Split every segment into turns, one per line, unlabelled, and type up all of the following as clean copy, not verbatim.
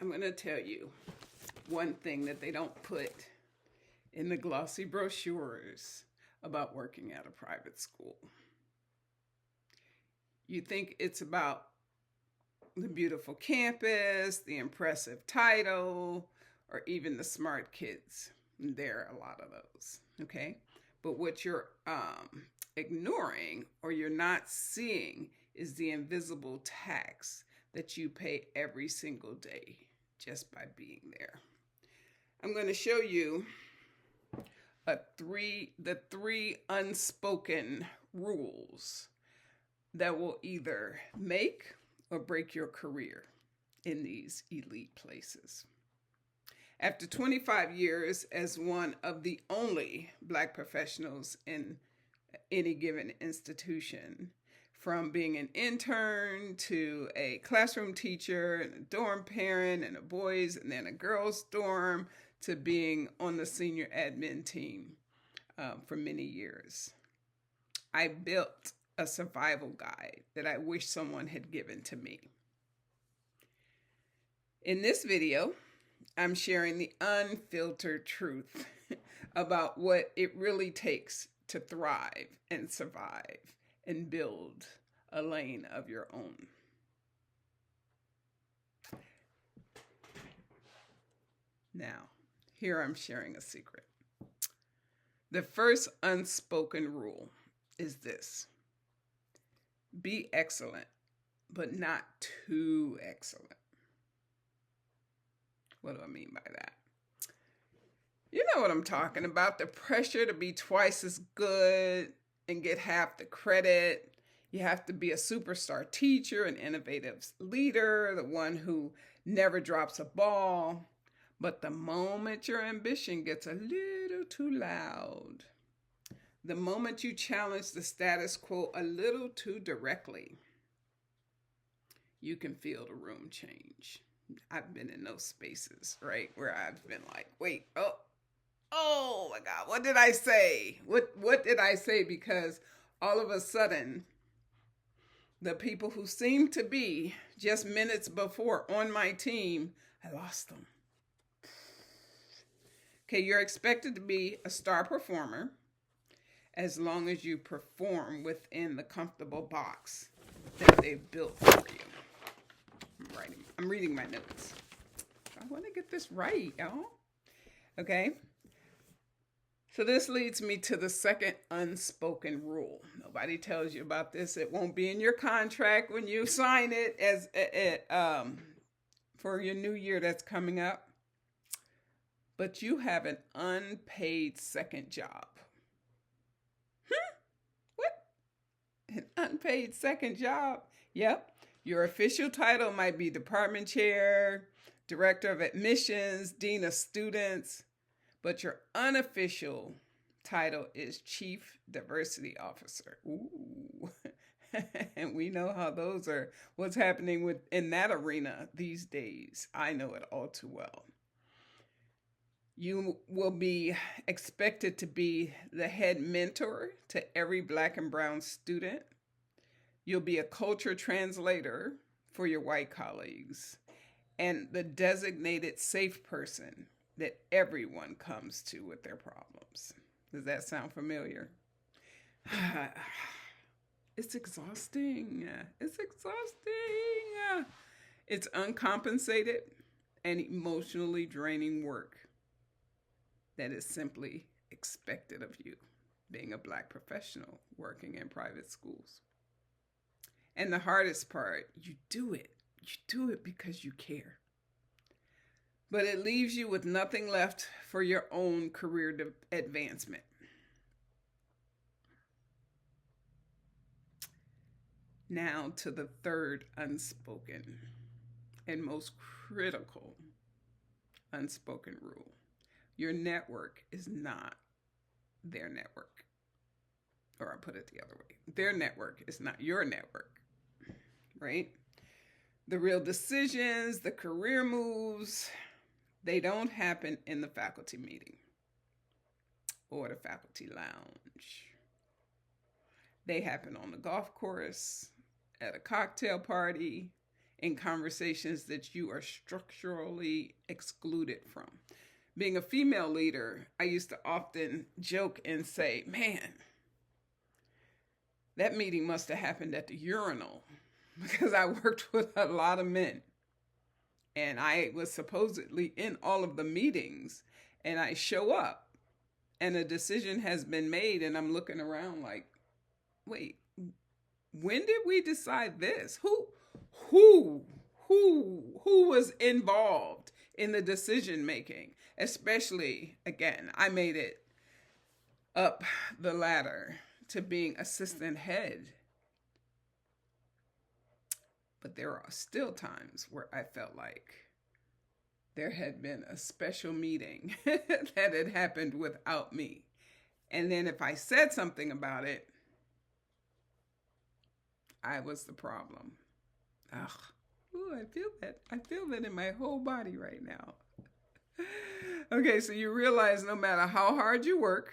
I'm going to tell you one thing that they don't put in the glossy brochures about working at a private school. You think it's about the beautiful campus, the impressive title, or even the smart kids. There are a lot of those, okay? But what you're ignoring or you're not seeing is the invisible tax that you pay every single day just by being there. I'm going to show you the three unspoken rules that will either make or break your career in these elite places. After 25 years as one of the only Black professionals in any given institution, from being an intern to a classroom teacher and a dorm parent and a boys and then a girls dorm, to being on the senior admin team for many years, I built a survival guide that I wish someone had given to me. In this video, I'm sharing the unfiltered truth about what it really takes to thrive and survive and build a lane of your own. Now, here I'm sharing a secret. The first unspoken rule is this: be excellent, but not too excellent. What do I mean by that? You know what I'm talking about. The pressure to be twice as good and get half the credit. You have to be a superstar teacher, an innovative leader, the one who never drops a ball. But the moment your ambition gets a little too loud, the moment you challenge the status quo a little too directly, you can feel the room change. I've been in those spaces, right? Where I've been like, wait, oh my God, what did I say? What did I say? Because all of a sudden, the people who seemed to be just minutes before on my team, I lost them. Okay, you're expected to be a star performer as long as you perform within the comfortable box that they've built for you. I'm reading my notes. I want to get this right, y'all. Okay. So this leads me to the second unspoken rule. Nobody tells you about this. It won't be in your contract when you sign it as for your new year that's coming up. But you have an unpaid second job. What? An unpaid second job? Yep. Your official title might be department chair, director of admissions, dean of students, but your unofficial title is chief diversity officer. Ooh. And we know how those are, what's happening in that arena these days. I know it all too well. You will be expected to be the head mentor to every Black and brown student. You'll be a culture translator for your white colleagues and the designated safe person that everyone comes to with their problems. Does that sound familiar? It's exhausting. It's exhausting. It's uncompensated and emotionally draining work that is simply expected of you, being a Black professional working in private schools. And the hardest part, you do it. You do it because you care. But it leaves you with nothing left for your own career advancement. Now to the third unspoken and most critical unspoken rule. Your network is not their network. Or I'll put it the other way. Their network is not your network, right? The real decisions, the career moves, they don't happen in the faculty meeting or the faculty lounge. They happen on the golf course, at a cocktail party, in conversations that you are structurally excluded from. Being a female leader, I used to often joke and say, man, that meeting must have happened at the urinal because I worked with a lot of men. And I was supposedly in all of the meetings, and I show up and a decision has been made, and I'm looking around like, wait, when did we decide this? Who was involved in the decision making? Especially, again, I made it up the ladder to being assistant head. But there are still times where I felt like there had been a special meeting that had happened without me. And then if I said something about it, I was the problem. Ugh. Ooh, I feel that. I feel that in my whole body right now. Okay, so you realize no matter how hard you work,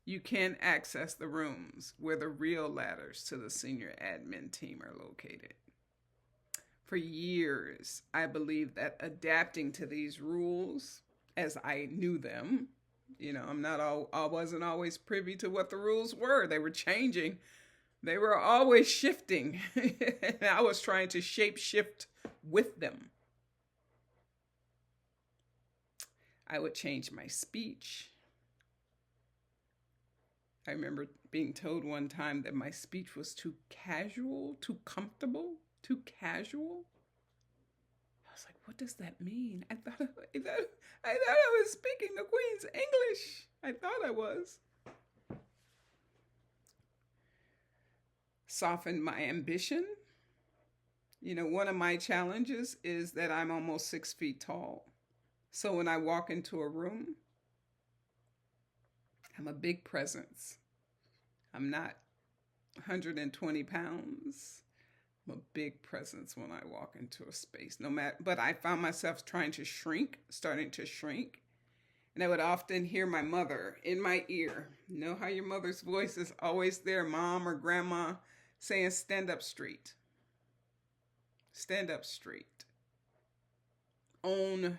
you can access the rooms where the real ladders to the senior admin team are located. For years, I believed that adapting to these rules as I knew them, I wasn't always privy to what the rules were. They were changing. They were always shifting. And I was trying to shape shift with them. I would change my speech. I remember being told one time that my speech was too casual, too comfortable, too casual. I was like, what does that mean? I thought I was speaking the Queen's English. I thought I was. Softened my ambition. One of my challenges is that I'm almost 6 feet tall. So when I walk into a room, I'm a big presence. I'm not 120 pounds. I'm a big presence when I walk into a space. But I found myself starting to shrink. And I would often hear my mother in my ear. You know how your mother's voice is always there, mom or grandma, saying, stand up straight. Stand up straight. Own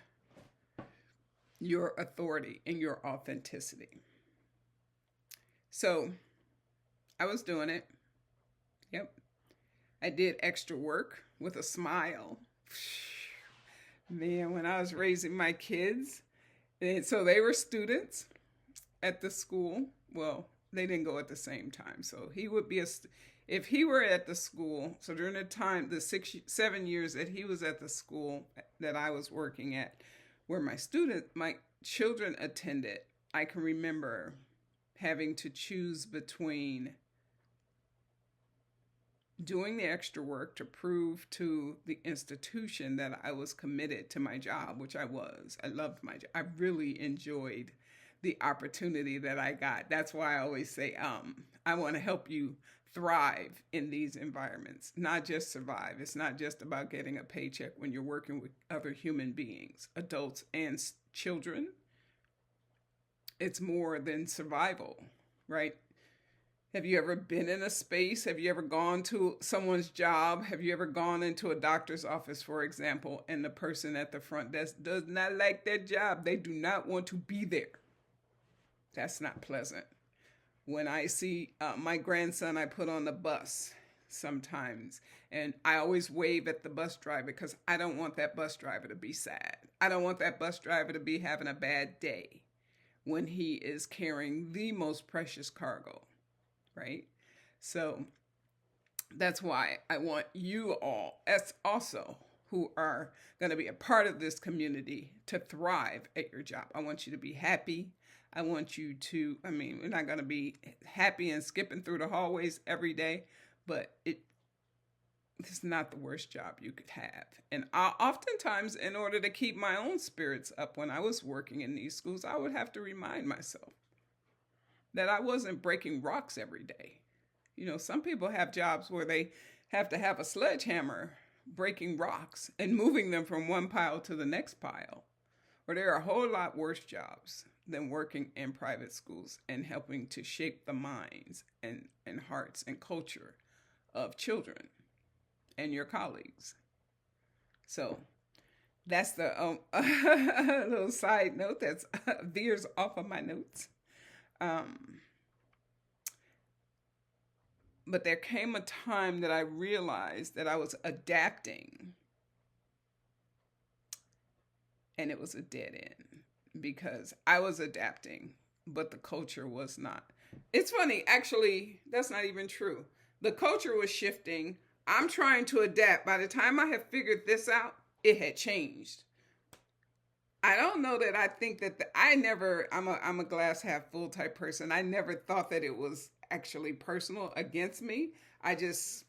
your authority and your authenticity. So I was doing it. Yep. I did extra work with a smile. Man, when I was raising my kids, and so they were students at the school. Well, they didn't go at the same time. So he would be if he were at the school, so during the time, the 7 years that he was at the school that I was working at, where my children attended, I can remember having to choose between doing the extra work to prove to the institution that I was committed to my job, which I was. I loved my job. I really enjoyed the opportunity that I got. That's why I always say, I want to help you thrive in these environments, not just survive. It's not just about getting a paycheck when you're working with other human beings, adults and children. It's more than survival, right? Have you ever been in a space? Have you ever gone to someone's job? Have you ever gone into a doctor's office, for example, and the person at the front desk does not like their job? They do not want to be there. That's not pleasant. When I see my grandson, I put on the bus sometimes, and I always wave at the bus driver because I don't want that bus driver to be sad. I don't want that bus driver to be having a bad day when he is carrying the most precious cargo. Right? So that's why I want you all, as also who are going to be a part of this community, to thrive at your job. I want you to be happy. I want you to, we're not going to be happy and skipping through the hallways every day, but it's not the worst job you could have. And oftentimes, in order to keep my own spirits up when I was working in these schools, I would have to remind myself that I wasn't breaking rocks every day. Some people have jobs where they have to have a sledgehammer breaking rocks and moving them from one pile to the next pile. Or there are a whole lot worse jobs than working in private schools and helping to shape the minds and hearts and culture of children and your colleagues. So that's the little side note that's veers off of my notes. Um, but there came a time that I realized that I was adapting, and it was a dead end because I was adapting, but the culture was not. It's funny, actually, that's not even true. The culture was shifting. I'm trying to adapt. By the time I had figured this out, it had changed. I don't know that I think that I never. I'm a glass half full type person. I never thought that it was actually personal against me. I just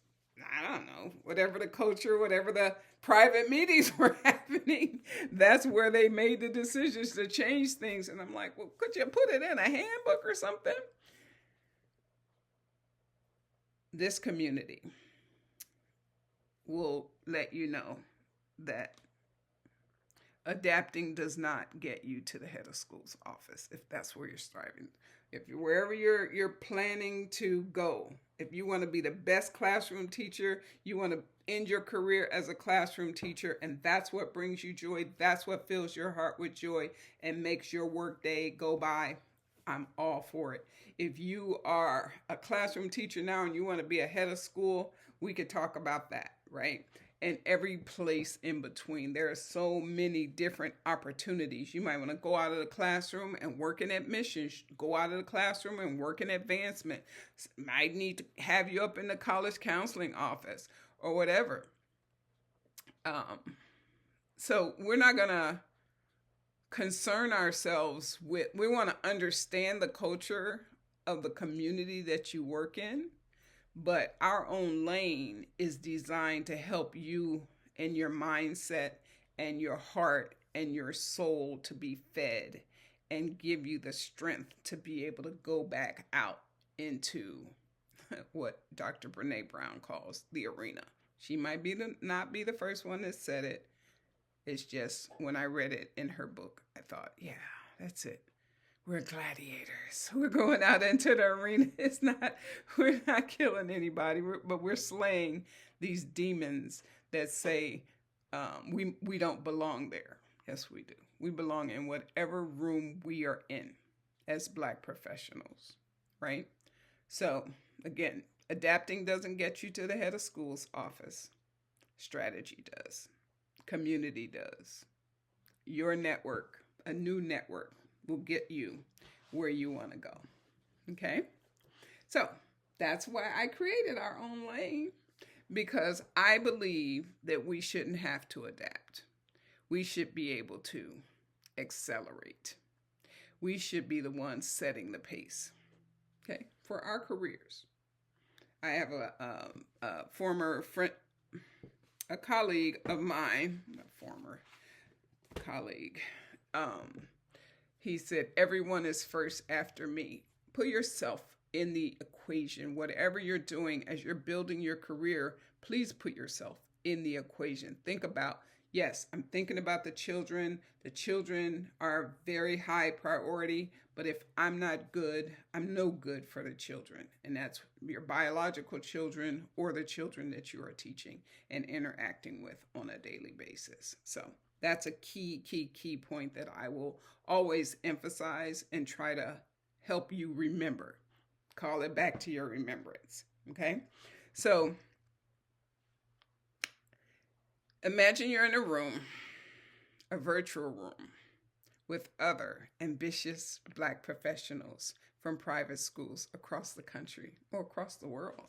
I don't know, whatever the culture, whatever the private meetings were happening, that's where they made the decisions to change things. And I'm like, well, could you put it in a handbook or something? This community will let you know that adapting does not get you to the head of school's office if that's where you're striving. If you're wherever you're planning to go, if you want to be the best classroom teacher, you want to end your career as a classroom teacher, and that's what brings you joy, that's what fills your heart with joy and makes your workday go by, I'm all for it. If you are a classroom teacher now and you want to be a head of school, we could talk about that, right? And every place in between. There are so many different opportunities. You might want to go out of the classroom and work in admissions, go out of the classroom and work in advancement. Might need to have you up in the college counseling office or whatever. So we're not going to concern ourselves with, we want to understand the culture of the community that you work in, but our own lane is designed to help you and your mindset and your heart and your soul to be fed and give you the strength to be able to go back out into what Dr. Brene Brown calls the arena. She might be not be the first one that said it. It's just when I read it in her book, I thought, yeah, that's it. We're gladiators. We're going out into the arena. We're not killing anybody, but we're slaying these demons that say we don't belong there. Yes, we do. We belong in whatever room we are in as Black professionals, right? So again, adapting doesn't get you to the head of school's office. Strategy does. Community does. Your network, a new network, will get you where you want to go. Okay? So that's why I created our own lane, because I believe that we shouldn't have to adapt. We should be able to accelerate. We should be the ones setting the pace, okay, for our careers. I have a former friend, a colleague of mine, a former colleague, he said, everyone is first after me. Put yourself in the equation. Whatever you're doing as you're building your career, please put yourself in the equation. Think about, yes, I'm thinking about the children. The children are very high priority, but if I'm not good, I'm no good for the children. And that's your biological children or the children that you are teaching and interacting with on a daily basis. So that's a key point that I will always emphasize and try to help you remember. Call it back to your remembrance, okay? So imagine you're in a room, a virtual room, with other ambitious Black professionals from private schools across the country or across the world.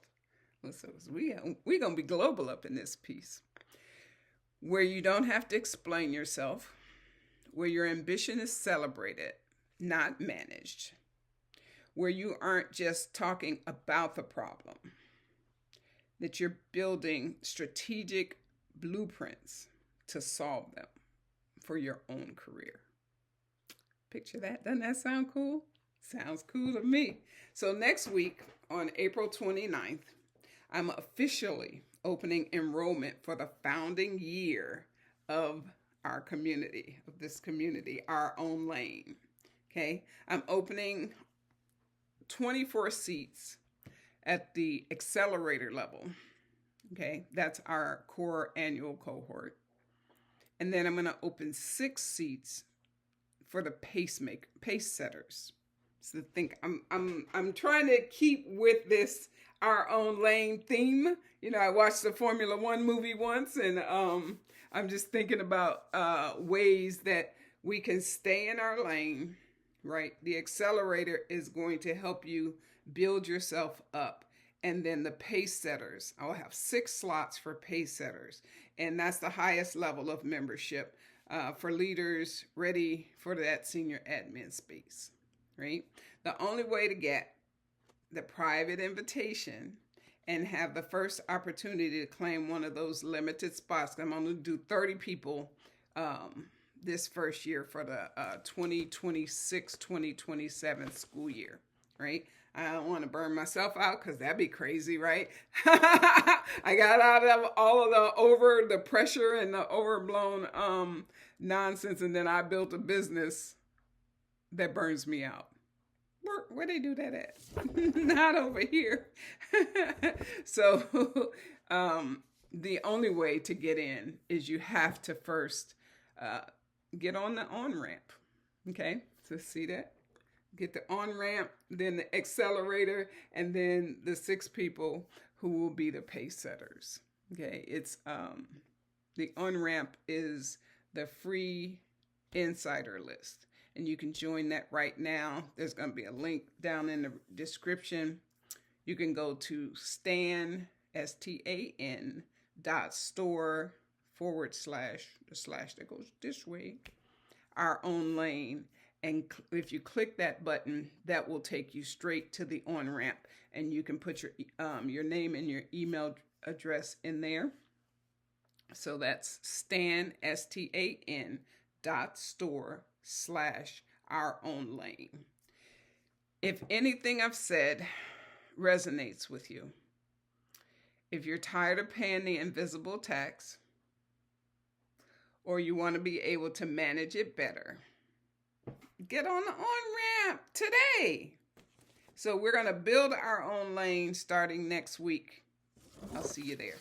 So we're going to be global up in this piece, where you don't have to explain yourself, where your ambition is celebrated, not managed, where you aren't just talking about the problem, that you're building strategic blueprints to solve them for your own career. Picture that. Doesn't that sound cool? Sounds cool to me. So next week on April 29th, I'm officially opening enrollment for the founding year of our community, of this community, our own lane. Okay, I'm opening 24 seats at the accelerator level. Okay, that's our core annual cohort. And then I'm going to open 6 seats for the pace setters. So think I'm trying to keep with this our own lane theme. You know, I watched the Formula One movie once, and I'm just thinking about ways that we can stay in our lane, right? The accelerator is going to help you build yourself up. And then the pace setters, I'll have 6 slots for pace setters. And that's the highest level of membership for leaders ready for that senior admin space, right? The only way to get the private invitation and have the first opportunity to claim one of those limited spots. I'm going to do 30 people this first year for the 2026-2027 school year, right? I don't want to burn myself out because that'd be crazy, right? I got out of all of the pressure and the overblown nonsense, and then I built a business that burns me out. Where they do that at? Not over here. So the only way to get in is you have to first get on the on-ramp. Okay, so see that? Get the on-ramp, then the accelerator, and then the 6 people who will be the pace setters. Okay, it's the on-ramp is the free insider list. And you can join that right now. There's going to be a link down in the description. You can go to stan, STAN.store / the slash that goes this way, our own lane. And if you click that button, that will take you straight to the on-ramp. And you can put your name and your email address in there. So that's stan, STAN.store / our own lane. If anything I've said resonates with you, if you're tired of paying the invisible tax, or you want to be able to manage it better, get on the on-ramp today. So we're going to build our own lane starting next week. I'll see you there.